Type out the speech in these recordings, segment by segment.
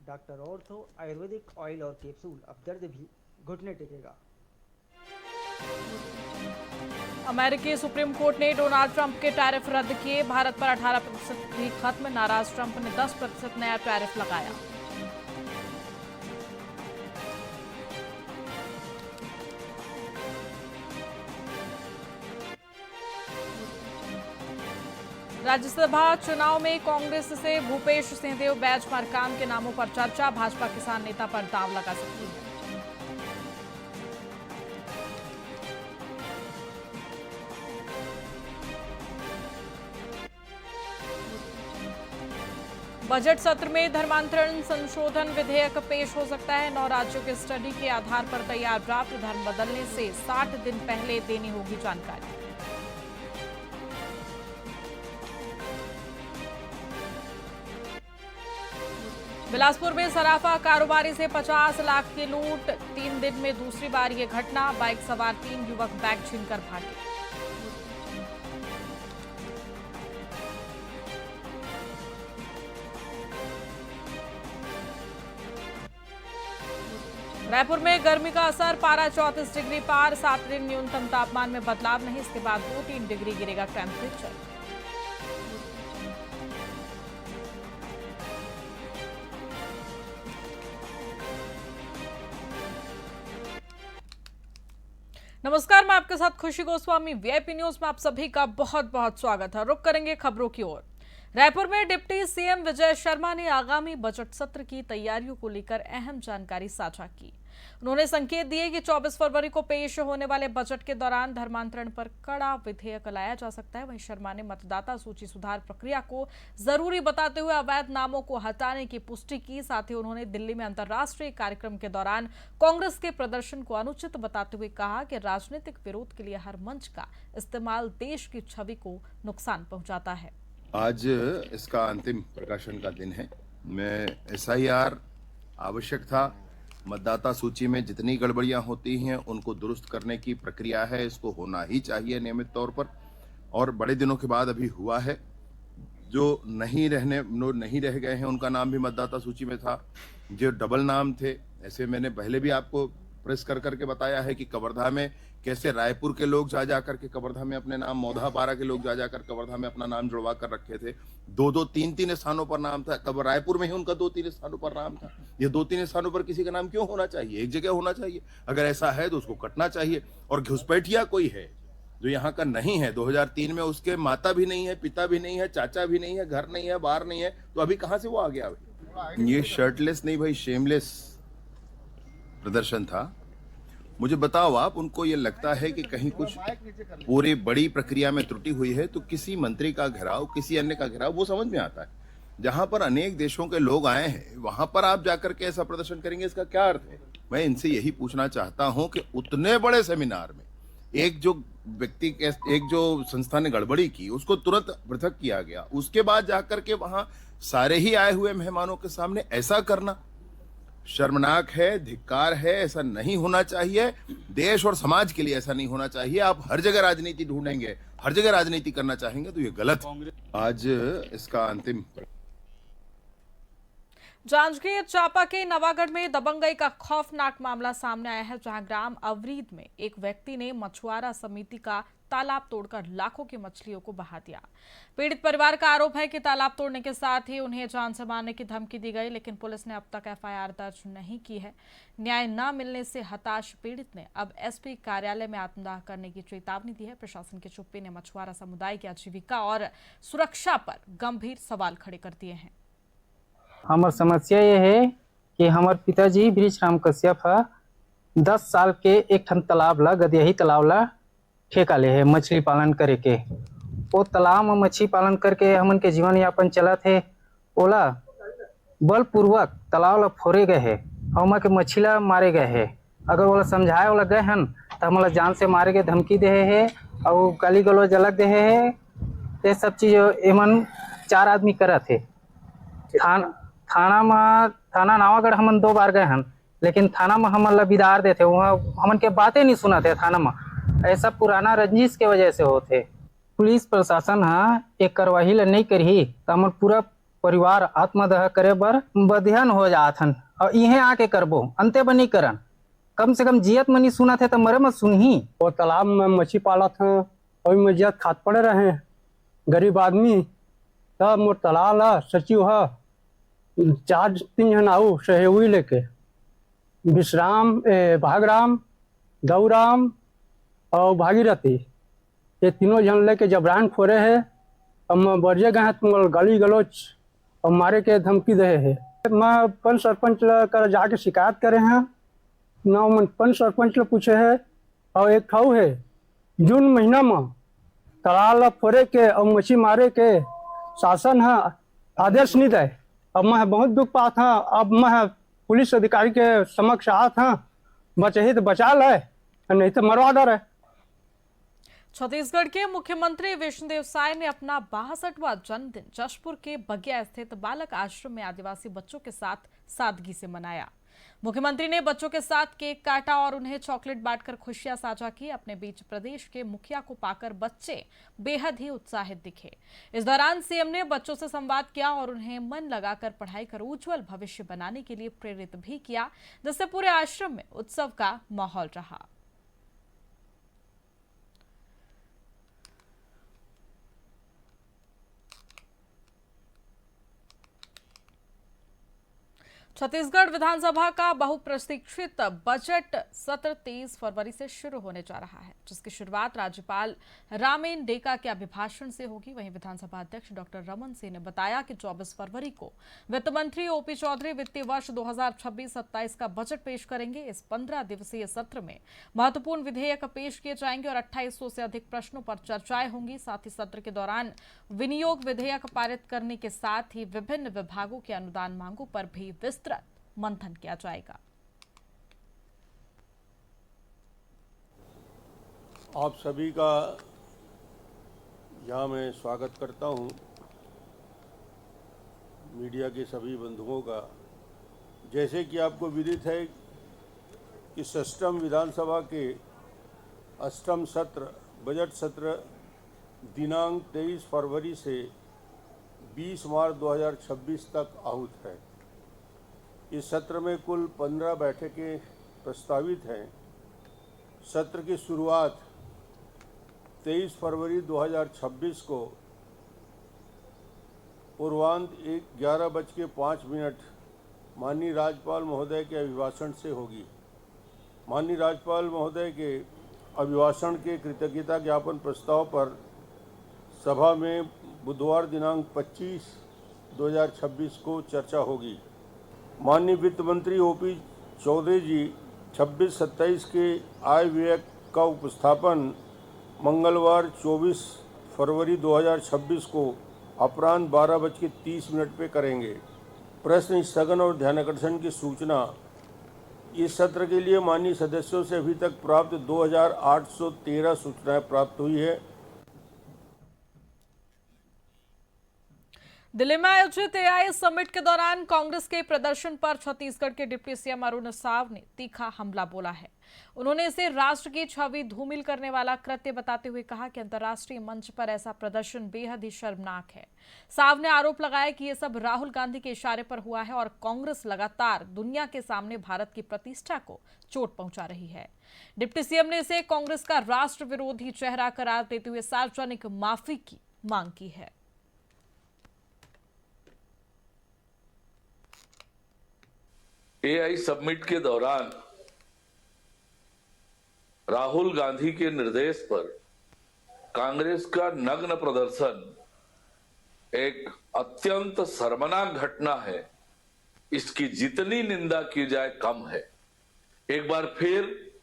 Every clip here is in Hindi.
डॉक्टर ऑर्थो आयुर्वेदिक ऑयल और कैप्सूल, अब दर्द भी घुटने टेकेगा। अमेरिकी सुप्रीम कोर्ट ने डोनाल्ड ट्रंप के टैरिफ रद्द किए। भारत पर 18% भी खत्म। नाराज ट्रंप ने 10% नया टैरिफ लगाया। राज्यसभा चुनाव में कांग्रेस से भूपेश सिंहदेव, बैच मरकाम के नामों पर चर्चा। भाजपा किसान नेता पर दांव लगा सकती है। बजट सत्र में धर्मांतरण संशोधन विधेयक पेश हो सकता है। 9 राज्यों के स्टडी के आधार पर तैयार ड्राफ्ट। धर्म बदलने से 60 दिन पहले देनी होगी जानकारी। बिलासपुर में सराफा कारोबारी से 50 लाख की लूट। 3 दिन में दूसरी बार ये घटना। बाइक सवार 3 युवक बैग छीनकर भागे। रायपुर में गर्मी का असर। पारा 34 डिग्री पार। 7 दिन न्यूनतम तापमान में बदलाव नहीं। इसके बाद 2-3 डिग्री गिरेगा टेम्परेचर। नमस्कार, मैं आपके साथ खुशी गोस्वामी। वीआईपी न्यूज में आप सभी का बहुत बहुत स्वागत है। रुक करेंगे खबरों की ओर। रायपुर में डिप्टी सीएम विजय शर्मा ने आगामी बजट सत्र की तैयारियों को लेकर अहम जानकारी साझा की। उन्होंने संकेत दिए कि 24 फरवरी को पेश होने वाले बजट के दौरान धर्मांतरण पर कड़ा विधेयक लाया जा सकता है। वहीं शर्मा ने मतदाता सूची सुधार प्रक्रिया को जरूरी बताते हुए अवैध नामों को हटाने की पुष्टि की। साथ ही उन्होंने दिल्ली में अंतर्राष्ट्रीय कार्यक्रम के दौरान कांग्रेस के प्रदर्शन को अनुचित बताते हुए कहा कि राजनीतिक विरोध के लिए हर मंच का इस्तेमाल देश की छवि को नुकसान पहुंचाता है। आज इसका अंतिम प्रकाशन का दिन है। मैं एसआईआर आवश्यक था। मतदाता सूची में जितनी गड़बड़ियां होती हैं उनको दुरुस्त करने की प्रक्रिया है। इसको होना ही चाहिए नियमित तौर पर, और बड़े दिनों के बाद अभी हुआ है। जो नहीं रह गए हैं उनका नाम भी मतदाता सूची में था। जो डबल नाम थे, ऐसे मैंने पहले भी आपको प्रेस कर करके बताया है कि कवर्धा में कैसे रायपुर के लोग जा करके कवर्धा में अपने नाम, मौधापारा के लोग जा कर कवर्धा में अपना नाम जुड़वा कर रखे थे। 2-2, 3-3 स्थानों पर नाम था। कब रायपुर में ही उनका 2-3 स्थानों पर नाम था। ये 2-3 स्थानों पर किसी का नाम क्यों होना चाहिए? एक जगह होना चाहिए। अगर ऐसा है तो उसको कटना चाहिए। और घुसपैठिया कोई है जो यहाँ का नहीं है, 2003 में उसके माता भी नहीं है, पिता भी नहीं है, चाचा भी नहीं है, घर नहीं है, बाहर नहीं है, तो अभी कहां से वो आ गया? ये शर्टलेस नहीं भाई, शेमलेस प्रदर्शन था। मुझे बताओ आप, उनको ये लगता है कि कहीं कुछ पूरी बड़ी प्रक्रिया में त्रुटि हुई है तो किसी मंत्री का घेराव, किसी अन्य का घेराव, वो समझ में आता है। जहां पर अनेक देशों के लोग आए हैं वहां पर आप जाकर के ऐसा प्रदर्शन करेंगे, इसका क्या अर्थ है? मैं इनसे यही पूछना चाहता हूं कि उतने बड़े सेमिनार में एक जो संस्था ने गड़बड़ी की उसको तुरंत पृथक किया गया, उसके बाद जाकर के वहां सारे ही आए हुए मेहमानों के सामने ऐसा करना शर्मनाक है, धिक्कार है। ऐसा नहीं होना चाहिए। देश और समाज के लिए ऐसा नहीं होना चाहिए। आप हर जगह राजनीति ढूंढेंगे, हर जगह राजनीति करना चाहेंगे तो ये गलत है। आज इसका अंतिम। जांजगीर चांपा के नवागढ़ में दबंगई का खौफनाक मामला सामने आया है, जहां ग्राम अवरीद में एक व्यक्ति ने मछुआरा समिति का तालाब तोड़कर लाखों की मछलियों को बहा दिया। पीड़ित परिवार का आरोप है कि तालाब तोड़ने के साथ ही उन्हें जान से मारने की धमकी दी गई, लेकिन पुलिस ने अब तक एफआईआर दर्ज नहीं की है। न्याय न मिलने से हताश पीड़ित ने अब एसपी कार्यालय में आत्मदाह करने की चेतावनी दी है। प्रशासन की चुप्पी ने मछुआरा समुदाय की आजीविका और सुरक्षा पर गंभीर सवाल खड़े कर दिए हैं। हमार समस्या ये है कि हमार पिताजी वृक्ष राम कश्यप 10 साल के एक ठन तालाब ला, गदियाही तालाब ला ठेका ले है मछली पालन करे के। वो तालाब में मछली पालन करके हमन के जीवन यापन चला थे। ओला बलपूर्वक तालाब ला फोड़े गए है, हम के मछली ला मारे गए है। अगर ओला समझाए वाला गए हन तो हमला जान से मारे के धमकी दे है और गाली गलौज अलग दे है। ये सब चीज एमन 4 आदमी करा थे। थाना नवागढ़ हमन 2 बार गए हन, लेकिन थाना में हमन ला विदार देते, वहाँ हमन के बातें नहीं सुना थे। थाना में ऐसा पुराना रंजिश के वजह से होते। पुलिस प्रशासन एक कार्रवाई ला नहीं करही तो हमन पूरा परिवार आत्मदाह करे बर बधियान हो जात हन और इहे आके करबो अंते बनी करन कम से कम जियत मनी सुना थे तो मरे मत सुनही। वो तालाब में मछली पालत हैं और में जियत खात पड़े रहे गरीब आदमी तब मोर तालाब ला सचिव है 4-3 जन आऊ सहयोगी लेके भागराम गौराम और भागीरथी ये तीनों जन लेके जबरान फोरे है अब मैं बरिए गए तुम गाली गलोच और मारे के धमकी दे है। मैं पंच सरपंच कर जाके शिकायत करे हैं ना मन पंच सरपंच ले पूछे है और एक खाऊ है जून महीना में तालाब फोरे के और मछली मारे के शासन है आदेश नहीं दे। अब मैं बहुत दुख पाता हूँ। अब मैं पुलिस अधिकारी के समक्ष आता हूँ बचे तो बचा ले नहीं तो मरवा डर है। छत्तीसगढ़ के मुख्यमंत्री विष्णुदेव साय ने अपना 62वां जन्मदिन जशपुर के बगिया स्थित बालक आश्रम में आदिवासी बच्चों के साथ सादगी से मनाया। मुख्यमंत्री ने बच्चों के साथ केक काटा और उन्हें चॉकलेट बांटकर खुशियां साझा की। अपने बीच प्रदेश के मुखिया को पाकर बच्चे बेहद ही उत्साहित दिखे। इस दौरान सीएम ने बच्चों से संवाद किया और उन्हें मन लगाकर पढ़ाई कर उज्जवल भविष्य बनाने के लिए प्रेरित भी किया, जिससे पूरे आश्रम में उत्सव का माहौल रहा। छत्तीसगढ़ विधानसभा का बहुप्रतीक्षित बजट सत्र 23 फरवरी से शुरू होने जा रहा है, जिसकी शुरुआत राज्यपाल रामेन डेका के अभिभाषण से होगी। वहीं विधानसभा अध्यक्ष डॉक्टर रमन सिंह ने बताया कि 24 फरवरी को वित्त मंत्री ओपी चौधरी वित्तीय वर्ष 2026-27 का बजट पेश करेंगे। इस 15 दिवसीय सत्र में महत्वपूर्ण विधेयक पेश किए जाएंगे और 2800 से अधिक प्रश्नों पर चर्चाएं होंगी। साथ ही सत्र के दौरान विनियोग विधेयक पारित करने के साथ ही विभिन्न विभागों के अनुदान मांगों पर भी विस्तृत मंथन किया जाएगा। आप सभी का यहाँ मैं स्वागत करता हूँ, मीडिया के सभी बंधुओं का। जैसे कि आपको विदित है कि षष्ठम विधानसभा के अष्टम सत्र बजट सत्र दिनांक 23 फरवरी से 20 मार्च 2026 तक आहूत है। इस सत्र में कुल 15 बैठकें प्रस्तावित हैं। सत्र की शुरुआत 23 फरवरी 2026 को पूर्वांत 11:05 माननीय राज्यपाल महोदय के अभिभाषण से होगी। माननीय राज्यपाल महोदय के अभिभाषण के कृतज्ञता ज्ञापन प्रस्ताव पर सभा में बुधवार दिनांक 25/2026 को चर्चा होगी। माननीय वित्त मंत्री ओपी चौधरी जी 26-27 के आय व्यय का उपस्थापन मंगलवार 24 फरवरी 2026 को अपराह्न 12:30 पे करेंगे। प्रश्न स्थगन और ध्यानाकर्षण की सूचना इस सत्र के लिए माननीय सदस्यों से अभी तक प्राप्त 2813 सूचनाएं प्राप्त हुई है। दिल्ली में आयोजित एआई समिट के दौरान कांग्रेस के प्रदर्शन पर छत्तीसगढ़ के डिप्टी सीएम अरुण साव ने तीखा हमला बोला है। उन्होंने इसे राष्ट्र की छवि धूमिल करने वाला कृत्य बताते हुए कहा कि अंतर्राष्ट्रीय मंच पर ऐसा प्रदर्शन बेहद ही शर्मनाक है। साव ने आरोप लगाया कि यह सब राहुल गांधी के इशारे पर हुआ है और कांग्रेस लगातार दुनिया के सामने भारत की प्रतिष्ठा को चोट पहुंचा रही है। डिप्टी सीएम ने इसे कांग्रेस का राष्ट्र विरोधी चेहरा करार देते हुए सार्वजनिक माफी की मांग की है। एआई समिट के दौरान राहुल गांधी के निर्देश पर कांग्रेस का नग्न प्रदर्शन एक अत्यंत शर्मनाक घटना है। इसकी जितनी निंदा की जाए कम है। एक बार फिर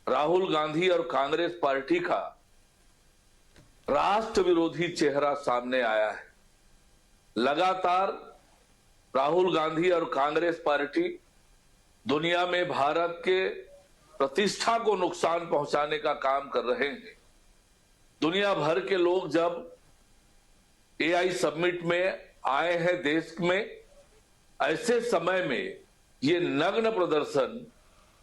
राहुल गांधी और कांग्रेस पार्टी का राष्ट्र विरोधी चेहरा सामने आया है। लगातार राहुल गांधी और कांग्रेस पार्टी दुनिया में भारत के प्रतिष्ठा को नुकसान पहुंचाने का काम कर रहे हैं। दुनिया भर के लोग जब एआई समिट में आए हैं देश में, ऐसे समय में ये नग्न प्रदर्शन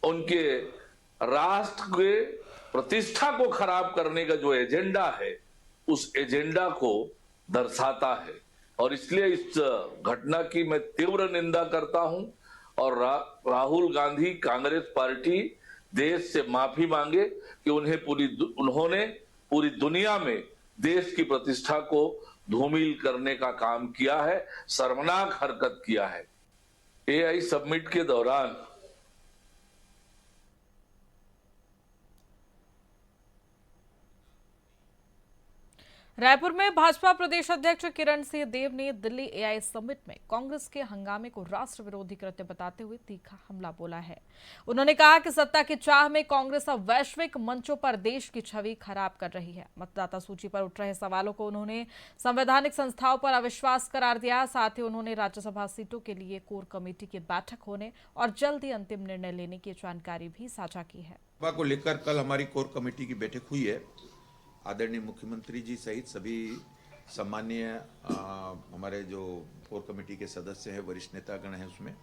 उनके राष्ट्र के प्रतिष्ठा को खराब करने का जो एजेंडा है, उस एजेंडा को दर्शाता है। और इसलिए इस घटना की मैं तीव्र निंदा करता हूं और राहुल गांधी कांग्रेस पार्टी देश से माफी मांगे कि उन्होंने पूरी दुनिया में देश की प्रतिष्ठा को धूमिल करने का काम किया है, शर्मनाक हरकत किया है। एआई समिट के दौरान रायपुर में भाजपा प्रदेश अध्यक्ष किरण सिंह देव ने दिल्ली एआई समिट में कांग्रेस के हंगामे को राष्ट्र विरोधी कृत्य बताते हुए तीखा हमला बोला है। उन्होंने कहा कि सत्ता की चाह में कांग्रेस अब वैश्विक मंचों पर देश की छवि खराब कर रही है। मतदाता सूची पर उठ रहे सवालों को उन्होंने संवैधानिक संस्थाओं पर अविश्वास करार दिया। साथ ही उन्होंने राज्यसभा सीटों के लिए कोर कमेटी की बैठक होने और जल्द ही अंतिम निर्णय लेने की जानकारी भी साझा की है। को लेकर कल हमारी कोर कमेटी की बैठक हुई है। आदरणीय मुख्यमंत्री जी सहित सभी सम्मानीय हमारे जो कोर कमेटी के सदस्य हैं, वरिष्ठ नेतागण हैं, उसमें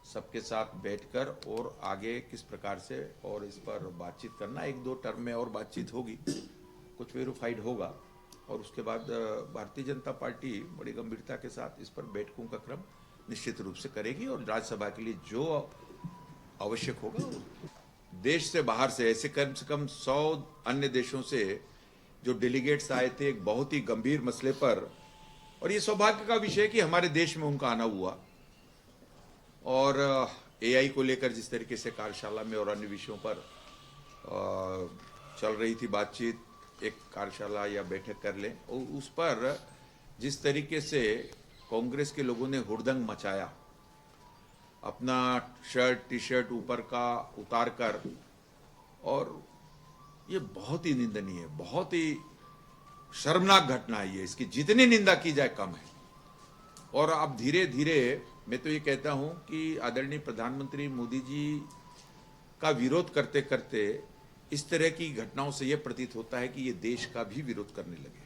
सबके साथ बैठकर और आगे किस प्रकार से और इस पर बातचीत करना, 1-2 टर्म में और बातचीत होगी, कुछ वेरीफाइड होगा और उसके बाद भारतीय जनता पार्टी बड़ी गंभीरता के साथ इस पर बैठकों का क्रम निश्चित रूप से करेगी और राज्यसभा के लिए जो आवश्यक होगा। देश से बाहर से ऐसे कम से कम 100 अन्य देशों से जो डेलीगेट्स आए थे एक बहुत ही गंभीर मसले पर, और ये सौभाग्य का विषय है कि हमारे देश में उनका आना हुआ और एआई को लेकर जिस तरीके से कार्यशाला में और अन्य विषयों पर चल रही थी बातचीत, एक कार्यशाला या बैठक कर लें और उस पर जिस तरीके से कांग्रेस के लोगों ने हुड़दंग मचाया, अपना शर्ट टी शर्ट ऊपर का उतार कर, और ये बहुत ही निंदनीय है, बहुत ही शर्मनाक घटना है ये। इसकी जितनी निंदा की जाए कम है। और अब धीरे धीरे मैं तो ये कहता हूं कि आदरणीय प्रधानमंत्री मोदी जी का विरोध करते करते इस तरह की घटनाओं से यह प्रतीत होता है कि ये देश का भी विरोध करने लगे।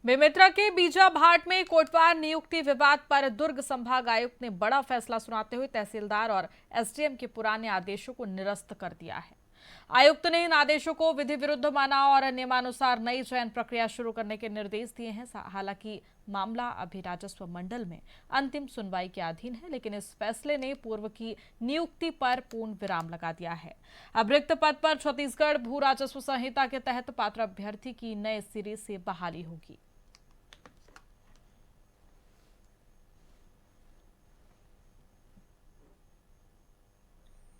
बेमेतरा के बीजाभाट में कोटवार नियुक्ति विवाद पर दुर्ग संभाग आयुक्त ने बड़ा फैसला सुनाते हुए तहसीलदार और एसडीएम के पुराने आदेशों को निरस्त कर दिया है। आयुक्त ने इन आदेशों को विधि विरुद्ध माना और नियमानुसार नई चयन प्रक्रिया शुरू करने के निर्देश दिए हैं। हालांकि मामला अभी राजस्व मंडल में अंतिम सुनवाई के अधीन है, लेकिन इस फैसले ने पूर्व की नियुक्ति पर पूर्ण विराम लगा दिया है। अब रिक्त पद पर छत्तीसगढ़ भू राजस्व संहिता के तहत पात्र अभ्यर्थी की नए सिरे से बहाली होगी।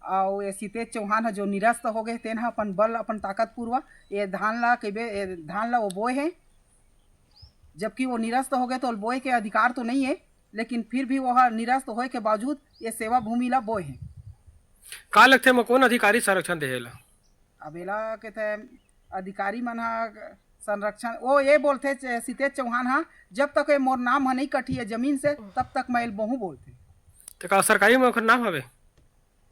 और ये सीतेज चौहान जो निरस्त हो गए तेन अपन बल अपन ताकत पूर्वक ये धान ला वो बोए हैं, जबकि वो निरस्त हो गए तो बोए के अधिकार तो नहीं है, लेकिन फिर भी वह निरस्त होए के बावजूद ये सेवा भूमि ला बोए हैं। का लगते में कौन अधिकारी संरक्षण देला? अब एला कहते अधिकारी मन संरक्षण वो ये बोलते सीतेज चौहान हाँ, जब तक ये मोर नाम नहीं कटी है जमीन से तब तक मैं बहु बोलते। तो का सरकारी में नाम हवे?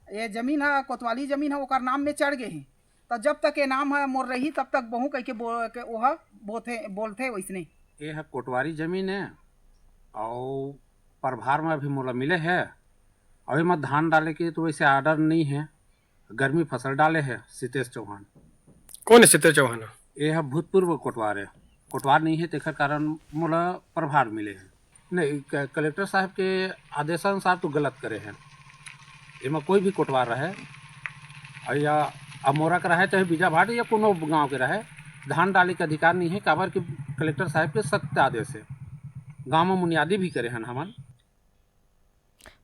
ये जमीन है कोतवाली जमीन है, ओकर नाम में चढ़ गए हैं, तो जब तक ये नाम है मोर रही तब तक बहु कह के बोलते वैसने। ये है कोटवारी जमीन है और प्रभार में अभी मोला मिले है। अभी मत धान डाले के तो वैसे आर्डर नहीं है, गर्मी फसल डाले है। सीतेश चौहान कौन है? सीतेश चौहान ये है भूतपूर्व कोटवार है, कोटवार नहीं है तेखर कारण मोला प्रभार मिले है। नहीं, कलेक्टर साहब के आदेशानुसार तो गलत करे हैं। इमा कोई भी कोटवार रहे या अमोरा का रहे चाहे बीजाभाट या कोनो गांव के रहे, धान डाले के अधिकार नहीं है। काबर के कलेक्टर साहब के सख्त आदेश है, गांव में मुनियादी भी करे हैं हमन।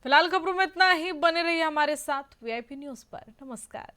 फिलहाल खबरों में इतना ही। बने रहिए हमारे साथ वीआईपी न्यूज पर। नमस्कार।